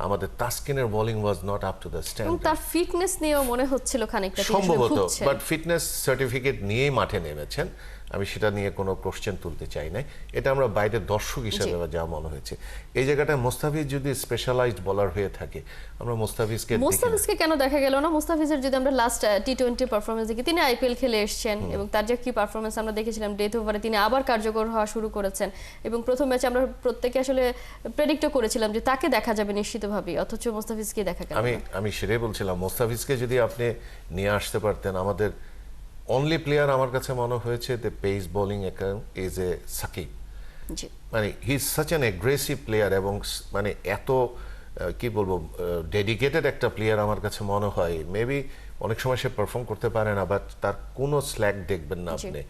আমাদের তাসকিনের bowling was not up to the এবং স্ট্যান্ডার্ড তার ফিটনেস নিয়েও মনে হচ্ছিল খানিকটা তিনি আসলে সম্ভবত, ভুগছেন। বাট ফিটনেস সার্টিফিকেট নিয়েই মাঠে নেমেছেন, আমি সেটা নিয়ে কোনো কোশ্চেন তুলতে চাই না। এটা আমরা বাইরের দর্শক হিসেবে যা মনে হয়েছে, এই জায়গাটায় মোস্তাফিজ যদি স্পেশালাইজড বোলার হয়ে থাকে, আমরা মোস্তাফিজকে কেন দেখা গেল না? মোস্তাফিজের যদি আমরা লাস্ট টি20 পারফরমেন্স দেখি, তিনি আইপিএল খেলে এসেছেন এবং তার যে কি পারফরমেন্স আমরা দেখেছিলাম ডেথ ওভারে, তিনি আবার কার্যকর হওয়া শুরু করেছেন এবং প্রথম ম্যাচে আমরা প্রত্যেকে আসলে প্রেডিক্টও করেছিলাম যে তাকে দেখা যাবে নিশ্চিতভাবে, অথচ মোস্তাফিজকে দেখা গেল না। আমি সেটাই বলছিলাম, মোস্তাফিজকে যদি আপনি নিয়ে আসতে পারতেন, আমাদের অনলি প্লেয়ার আমার কাছে মনে হয়েছে the pace bowling is a Shakib. জি, মানে he is such an aggressive player এবং মানে এত কি বলবো ডেডিকেটেড একটা প্লেয়ার আমার কাছে মনে হয়। মেবি অনেক সময় সে পারফর্ম করতে পারে না, বাট তার কোনো স্ল্যাক দেখবেন না আপনি।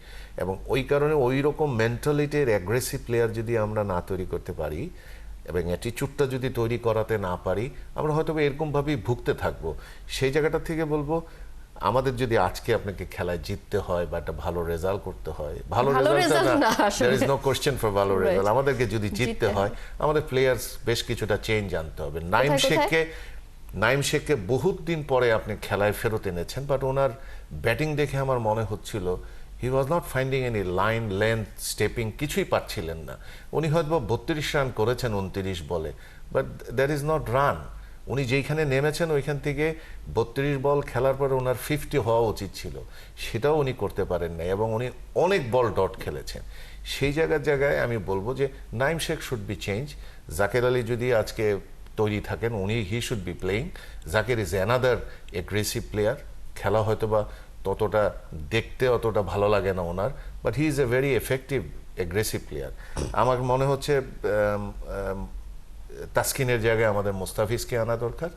এবং ওই কারণে ওই রকম মেন্টালিটির অ্যাগ্রেসিভ প্লেয়ার যদি আমরা না তৈরি করতে পারি এবং অ্যাটিচিউডটা যদি তৈরি করাতে না পারি, আমরা হয়তো এরকমভাবেই ভুগতে থাকবো। সেই জায়গাটা থেকে বলবো, আমাদের যদি আজকে আপনাকে খেলায় জিততে হয় বা একটা ভালো রেজাল্ট করতে হয়, ভালো রেজাল্ট না, there is no question for ভালো রেজাল্ট, আমাদেরকে যদি জিততে হয় আমাদের প্লেয়ার্স বেশ কিছুটা চেঞ্জ আনতে হবে। নাইম শেখকে বহুত দিন পরে আপনি খেলায় ফেরত এনেছেন, বাট ওনার ব্যাটিং দেখে আমার মনে হচ্ছিল he was not finding any line length stepping, কিছুই পাচ্ছিলেন না। উনি হয়তো 32 রান করেছেন 29 বলে, but that is not run. উনি যেইখানে নেমেছেন ওইখান থেকে 32 বল খেলার পরে ওনার 50 হওয়া উচিত ছিল, সেটাও উনি করতে পারেন নাই এবং উনি অনেক বল ডট খেলেছেন। সেই জায়গায় আমি বলবো যে Naim Sheikh should be change. Jaker Ali যদি আজকে তৈরি থাকেন, he should be playing. Jaker is another aggressive player, খেলা হয়তো বা ততটা দেখতে অতটা ভালো লাগে না ওনার, but he is a very effective aggressive player. আমার মনে হচ্ছে তাসকিনের জায়গায় আমাদের মোস্তাফিজকে আনা দরকার।